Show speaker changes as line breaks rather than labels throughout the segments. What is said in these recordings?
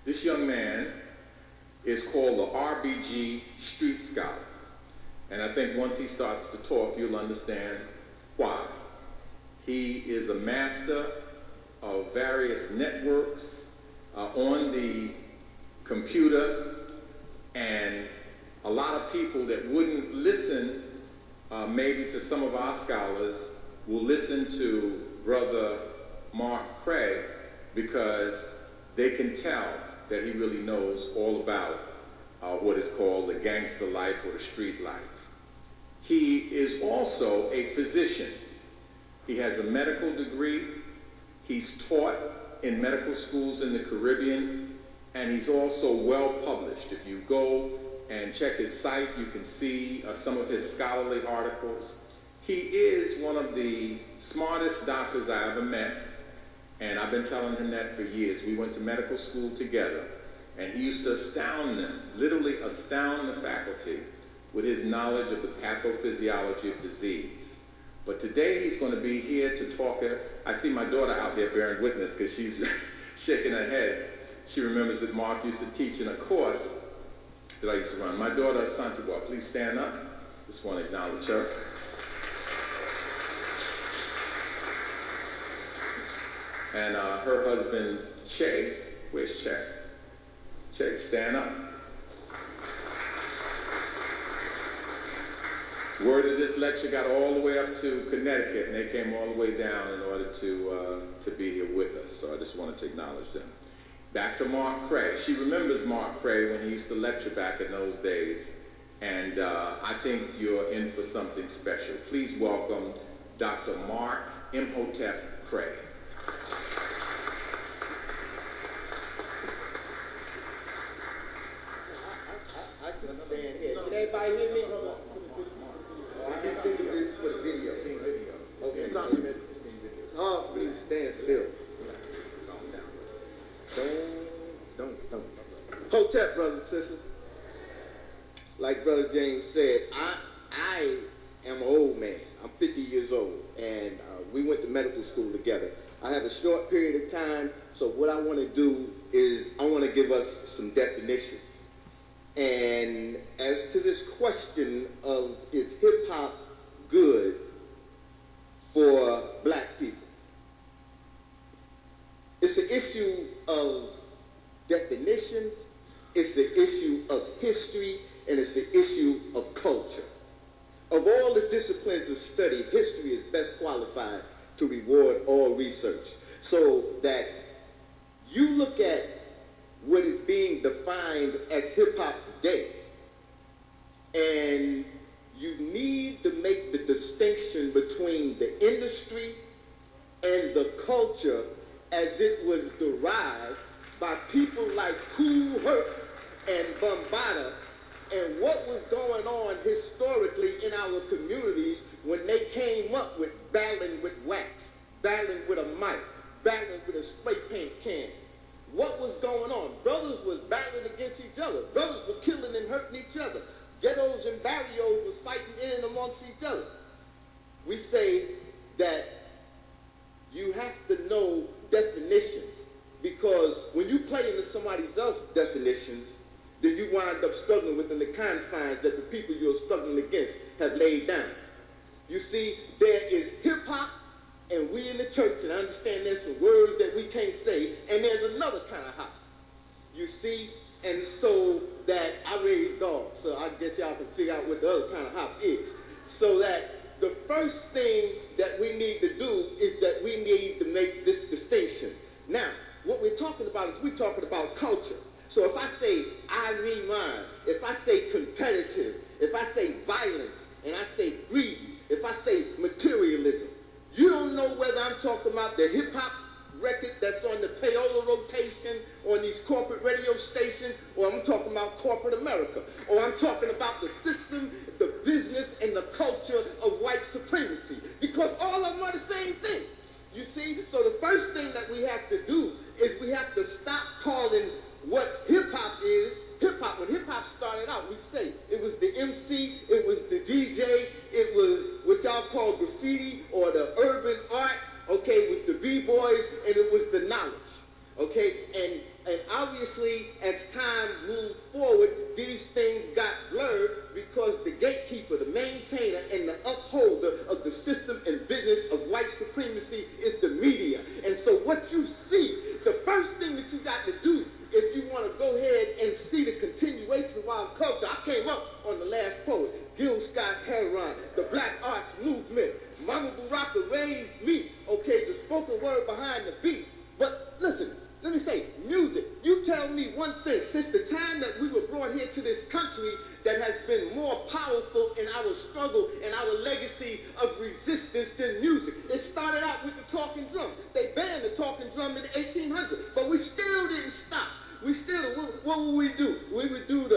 This young man is called the RBG Street Scholar. And I think once he starts to talk, you'll understand why. He is a master of various networks on the computer, and a lot of people that wouldn't listen maybe to some of our scholars will listen to Brother Mark Craig because they can tell that he really knows all about what is called the gangster life or the street life. He is also a physician. He has a medical degree. He's taught in medical schools in the Caribbean, and he's also well published. If you go and check his site, you can see some of his scholarly articles. He is one of the smartest doctors I ever met, and I've been telling him that for years. We went to medical school together, and he used to astound them, literally astound the faculty with his knowledge of the pathophysiology of disease. But today he's going to be here to talk. I see my daughter out there bearing witness because she's shaking her head. She remembers that Mark used to teach in a course that I used to run. My daughter, Santiago, please stand up. Just want to acknowledge her. And her husband, Che. Where's Che? Che, stand up. Word of this lecture got all the way up to Connecticut, and they came all the way down in order to be here with us. So I just wanted to acknowledge them. Back to Mark Craig. She remembers Mark Craig when he used to lecture back in those days, and I think you're in for something special. Please welcome Dr. Mark CEMOTAP Craig.
I can stand here. Can everybody hear me? I can do this for the video. Okay, it's hard for me to stand still. Don't. Hotep, brothers and sisters. Like Brother James said, I am an old man. I'm 50 years old, and we went to medical school together. I have a short period of time, so what I want to do is I want to give us some definitions. And as to this question of is hip-hop good for black people, it's an issue of definitions, it's an issue of history, and it's an issue of culture. Of all the disciplines of study, history is best qualified to reward all research. So that you look at what is being defined as hip-hop today, and you need to make the distinction between the industry and the culture as it was derived by people like Kool Herc and Bombada, and what was going on historically in our communities when they came up with battling with wax, battling with a mic, battling with a spray paint can. What was going on? Brothers was battling against each other. Brothers was killing and hurting each other. Ghettos and barrios was fighting in and amongst each other. We say that you have to know definitions, because when you play into somebody else's definitions, then you wind up struggling within the confines that the people you're struggling against have laid down. You see, there is hip-hop, and we in the church, and I understand there's some words that we can't say, and there's another kind of hop. You see, and so that I raised dogs, so I guess y'all can figure out what the other kind of hop is. So that the first thing that we need to do is that we need to make this distinction. Now, what we're talking about is we're talking about culture. So if I say I mean mine, if I say competitive, if I say violence, and I say greed, if I say materialism, you don't know whether I'm talking about the hip-hop record that's on the payola rotation on these corporate radio stations, or I'm talking about corporate America, or I'm talking about the system, the business, and the culture of white supremacy, because all of them are the same thing. You see? So the first thing that we have to do is we have to stop calling what hip-hop is hip-hop. When hip-hop started out, we say it was the MC, it was the DJ, it was what y'all call graffiti or the urban art, okay, with the B-boys, and it was the knowledge. Okay, and obviously as time moved forward, these things got blurred because the gatekeeper, the maintainer, and the upholder of the system and business of white supremacy is the media. And so what you see, the first thing that you got to do if you want to go ahead and see the continuation of our culture, I came up on the last poet, Gil Scott-Heron, the Black Arts Movement. Mama Baraka raised me, okay, the spoken word behind the beat. But listen, let me say, music, you tell me one thing, since the time that we were brought here to this country that has been more powerful in our struggle and our legacy of resistance than music. It started out with the talking drum. They banned the talking drum in the 1800s, but we still didn't stop. We still, what would we do? We would do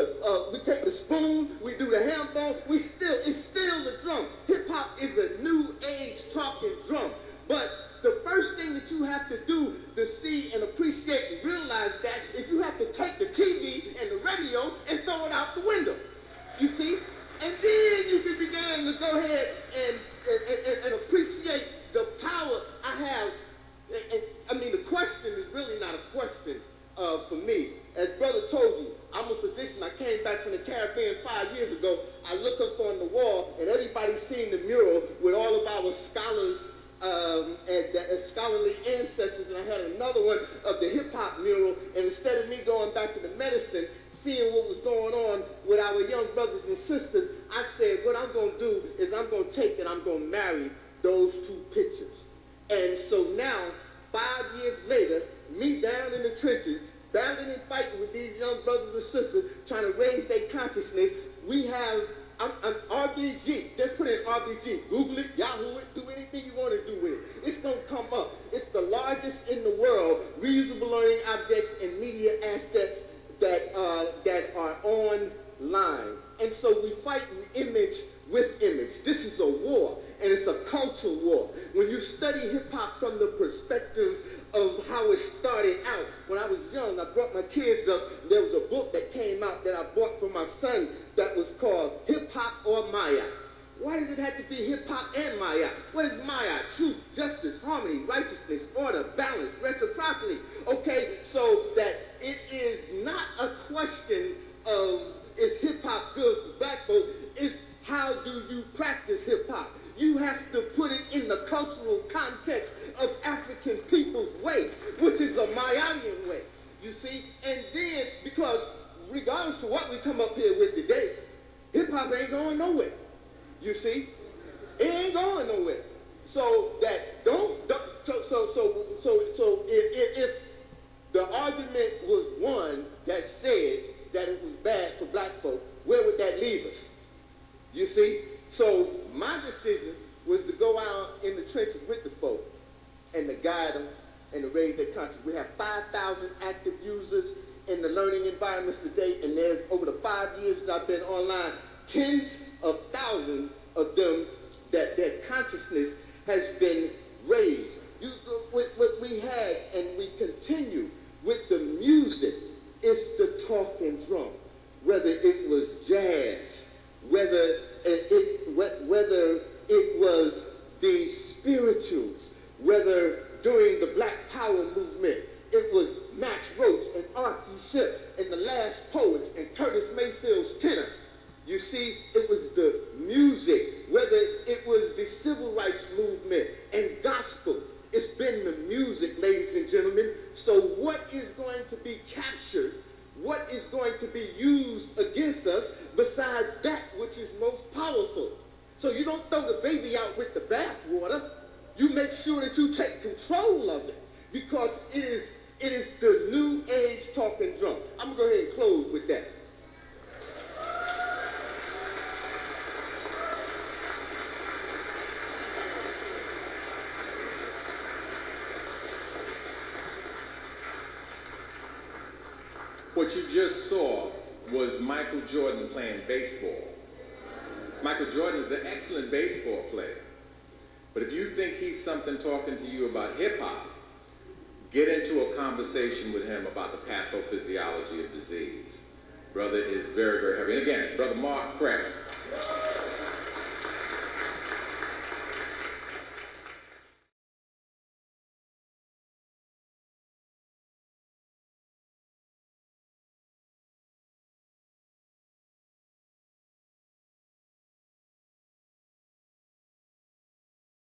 we take the spoon, we do the ham bone, it's still the drum. Hip hop is a new age talking drum. But the first thing that you have to do to see and appreciate and realize that is you have to take the TV and the radio and throw it out the window. You see? And then you can begin to go ahead and appreciate the power I have. And I mean, the question is really not a question for me. As brother told you, I'm a physician. I came back from the Caribbean 5 years ago. I look up on the wall, and everybody's seen the mural with all of our scholars and scholarly ancestors, and I had another one of the hip-hop mural, and instead of me going back to the medicine, seeing what was going on with our young brothers and sisters, I said, what I'm going to do is I'm going to take and I'm going to marry those two pictures. And so now, 5 years later, me down in the trenches, battling and fighting with these young brothers and sisters, trying to raise their consciousness, we have I'm RBG. Just put in RBG. Google it, Yahoo it, do anything you want to do with it. It's going to come up. It's the largest in the world reusable learning objects and media assets that are online. And so we fight image with image. This is a war, and it's a cultural war. When you study hip-hop from the perspective of how it started out, when I was young, I brought my kids up. There was a book that came out that I bought for my son that was called Hip-Hop or Maya. Why does it have to be hip-hop and Maya? What is Maya? Truth, justice, harmony, righteousness, order, balance, reciprocity. Okay, so that it is not a question of is hip-hop good for black folk, it's how do you practice hip-hop? You have to put it in the cultural context of African people's way, which is a Mayan way, you see? And then, because regardless of what we come up here with today, hip-hop ain't going nowhere, you see? It ain't going nowhere. So that if the argument was one that said that it was bad for black folk, where would that leave us? You see? So my decision was to go out in the trenches with the folk and to guide them and to raise their consciousness. We have 5,000 active users in the learning environments today, and there's over the 5 years that I've been online, tens of thousands of them that their consciousness has been raised. What we had and we continue with the music is the talking drum, whether it was jazz, whether it was the spirituals, whether during the Black Power movement, it was Max Roach and Archie Shipp and the Last Poets and Curtis Mayfield's tenor. You see, it was the music, whether it was the civil rights movement and gospel. It's been the music, ladies and gentlemen. So what is going to be captured? What is going to be used against us besides that which is most powerful? So you don't throw the baby out with the bathwater. You make sure that you take control of it, because it is the new age talking drum. I'm going to go ahead and close with that.
What you just saw was Michael Jordan playing baseball. Michael Jordan is an excellent baseball player. But if you think he's something talking to you about hip-hop, get into a conversation with him about the pathophysiology of disease. Brother is very, very heavy. And again, Brother Mark Craig.